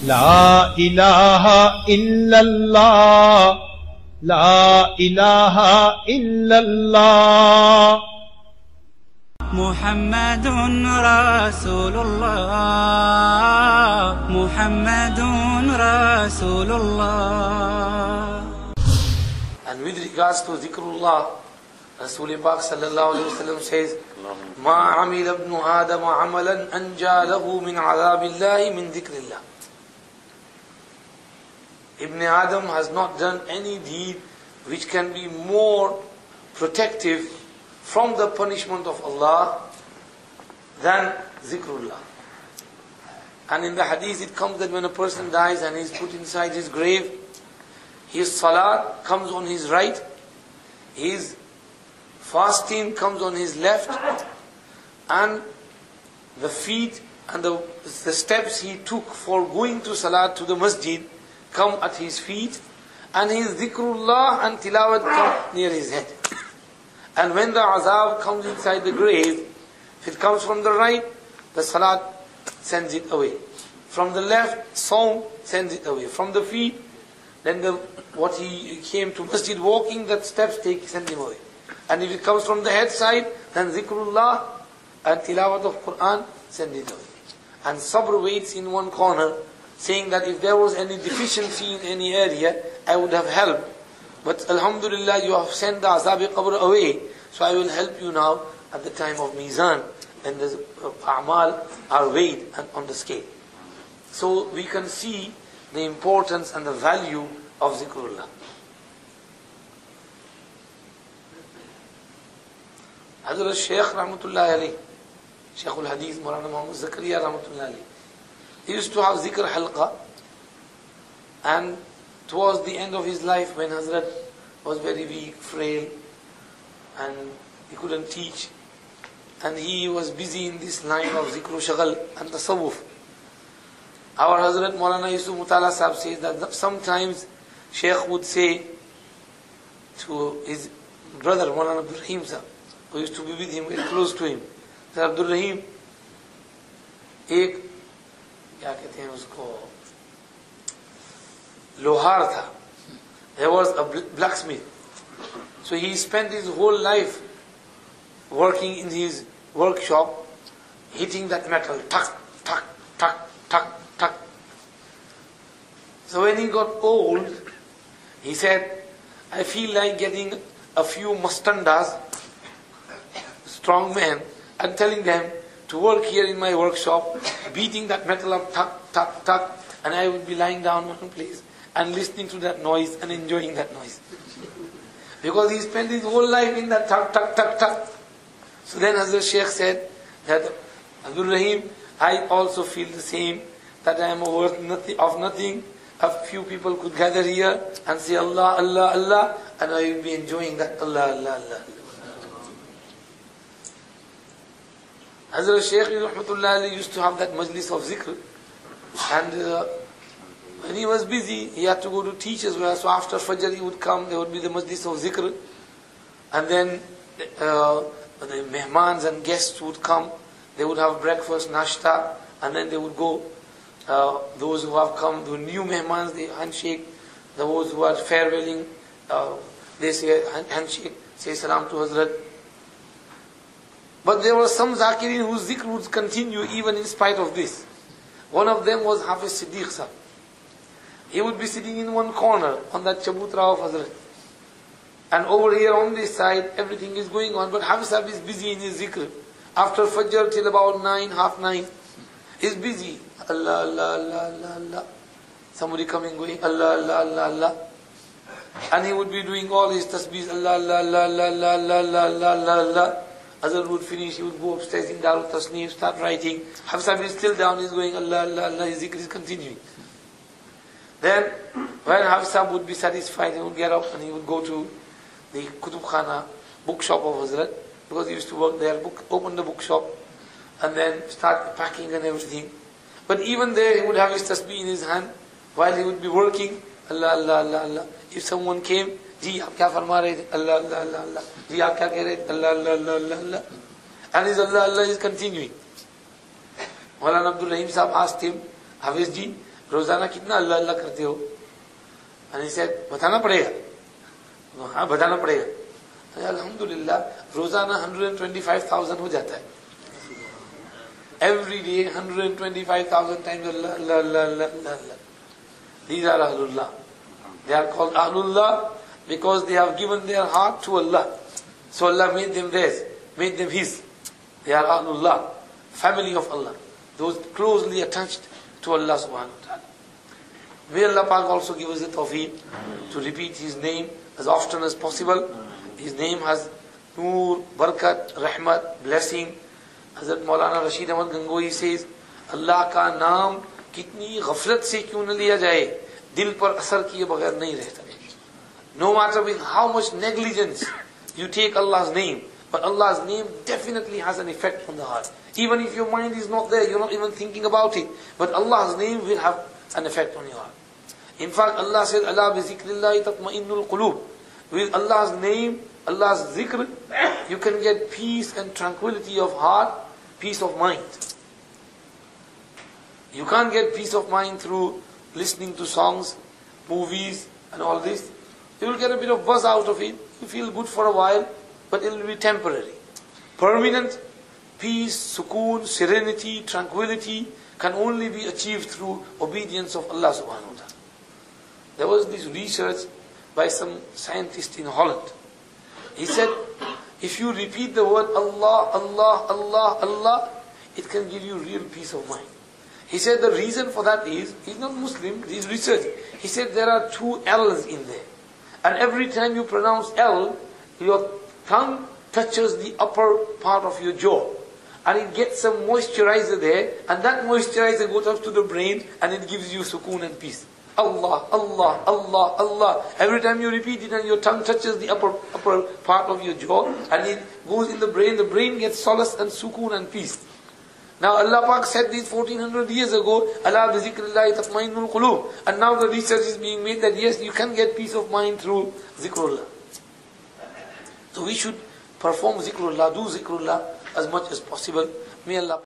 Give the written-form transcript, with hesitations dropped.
La ilaha illallah, La ilaha illallah. Muhammadun Rasulullah, Muhammadun Rasulullah. And with regards to zikrullah, Rasul Pak sallallahu alayhi wa sallam says, Ma amila ibn Adam amalan anja lahu min azabillahi min zikrillah. Ibn Adam has not done any deed which can be more protective from the punishment of Allah than zikrullah. And in the hadith it comes that when a person dies and is put inside his grave, his salat comes on his right, his fasting comes on his left, and the feet and the steps he took for going to salat to the masjid come at his feet, and his zikrullah and tilawat come near his head. And when the azab comes inside the grave, if it comes from the right, the salat sends it away. From the left, sawm sends it away. From the feet, then what he came to masjid walking, that steps send him away. And if it comes from the head side, then zikrullah and tilawat of Quran send it away. And sabr waits in one corner, saying that if there was any deficiency in any area, I would have helped. But alhamdulillah, you have sent the azab qabr away, so I will help you now at the time of mizan, and the a'mal are weighed on the scale. So we can see the importance and the value of zikrullah. Hazrat Shaykh rahmatullahi alayhi, Shaykh al-Hadith Maulana Muhammad Zakaria rahmatullahi alayhi, he used to have zikr halqa, and towards the end of his life, when Hazrat was very weak, frail, and he couldn't teach, and he was busy in this line of zikr shagal and tasawwuf, our Hazrat Maulana Yusuf Mutala Sahib says that sometimes Shaykh would say to his brother Maulana Abdur Raheem Sahib, who used to be with him, very close to him, that Abdur Raheem, क्या कहते हैं उसको, लोहार था. There was a blacksmith. So he spent his whole life working in his workshop, hitting that metal, tuck, tuck, tuck, tuck, tuck. So when he got old, he said, I feel like getting a few mustandas, strong men, and telling them to work here in my workshop, beating that metal up, tuck, tuck, tuck, and I would be lying down one place and listening to that noise and enjoying that noise. Because he spent his whole life in that tuck, tuck, tuck, tuck. So then Hazrat Shaykh said that, Abdur Raheem, I also feel the same, that I am worth of nothing. A few people could gather here and say Allah, Allah, Allah, and I will be enjoying that Allah, Allah, Allah. Hazrat Shaykh rahmatullahi used to have that majlis of zikr, and when he was busy, he had to go to teachers, so after Fajr he would come, there would be the majlis of zikr, and then the mehmans and guests would come, they would have breakfast, nashta, and then they would go, those who have come, the new mehmans, they handshake, those who are farewelling, they say handshake, say salam to Hazrat. But there were some zakirin whose zikr would continue even in spite of this. One of them was Hafiz Siddiq Sahib. He would be sitting in one corner on that chabutra of Hazrat. And over here on this side, everything is going on, but Hafiz Sahib is busy in his zikr. After Fajr till about 9, half 9, he's busy. Allah, Allah, Allah, Allah, Allah. Somebody coming, going, Allah, Allah, Allah, Allah. And he would be doing all his tasbihs, Allah, Allah, Allah, Allah, Allah, Allah, Allah, Allah, Allah, Allah. Hazrat would finish, he would go upstairs in Darul Tasneem, start writing. Hafiz Sahib is still down, he's going, Allah, Allah, Allah, his zikr is continuing. Then, when Hafiz Sahib would be satisfied, he would get up and he would go to the Kutub Khana, bookshop of Hazrat, because he used to work there, open the bookshop, and then start packing and everything. But even there, he would have his tasbih in his hand, while he would be working, Allah, Allah, Allah, Allah. If someone came, जी आप क्या फरमा रहे थे अल्लाह अल्लाह अल्लाह अल्लाह जी आप क्या कह रहे थे अल्लाह अल्लाह अल्लाह अल्लाह अल्लाह and his Allah Allah is continuing. Maulana Abdur Raheem Sahib asked him, Hafiz ji, रोजाना कितना अल्लाह अल्लाह करते हो? And he said, बताना पड़ेगा? हाँ बताना पड़ेगा. Alhamdulillah, रोजाना 125,000 हो जाता है. Every day 125,000 times Allah, Allah, Allah, Allah, Allah. These are Ahlullah. They are called Ahlullah because they have given their heart to Allah. So Allah made them theirs, made them His. They are Ahlullah, family of Allah. Those closely attached to Allah subhanahu wa ta'ala. May Allah Pak also give us the tawfiq to repeat His name as often as possible. His name has Noor, Barakat, Rahmat, blessing. Hazrat Maulana Rashid Ahmad Gangohi says, Allah ka naam kitni ghaflat se kyun na liya jaye, dil par asar kiye bagair nahi rehta. No matter with how much negligence you take Allah's name, but Allah's name definitely has an effect on the heart. Even if your mind is not there, you're not even thinking about it, but Allah's name will have an effect on your heart. In fact, Allah says, Allah bi zikrillahi tatma'innul qulub. With Allah's name, Allah's zikr, you can get peace and tranquility of heart, peace of mind. You can't get peace of mind through listening to songs, movies and all this. You will get a bit of buzz out of it. You feel good for a while, but it will be temporary. Permanent peace, sukoon, serenity, tranquility can only be achieved through obedience of Allah subhanahu wa ta'ala. There was this research by some scientist in Holland. He said, if you repeat the word Allah, Allah, Allah, Allah, it can give you real peace of mind. He said the reason for that is, he's not Muslim, he's researching. He said there are 2 L's in there. And every time you pronounce L, your tongue touches the upper part of your jaw. And it gets some moisturizer there, and that moisturizer goes up to the brain, and it gives you sukoon and peace. Allah, Allah, Allah, Allah. Every time you repeat it and your tongue touches the upper part of your jaw, and it goes in the brain gets solace and sukoon and peace. Now Allah Pak said this 1400 years ago, Allah bi zikrillahi tatma'innul qulub. And now the research is being made that yes, you can get peace of mind through zikrullah. So we should perform zikrullah, do zikrullah as much as possible. May Allah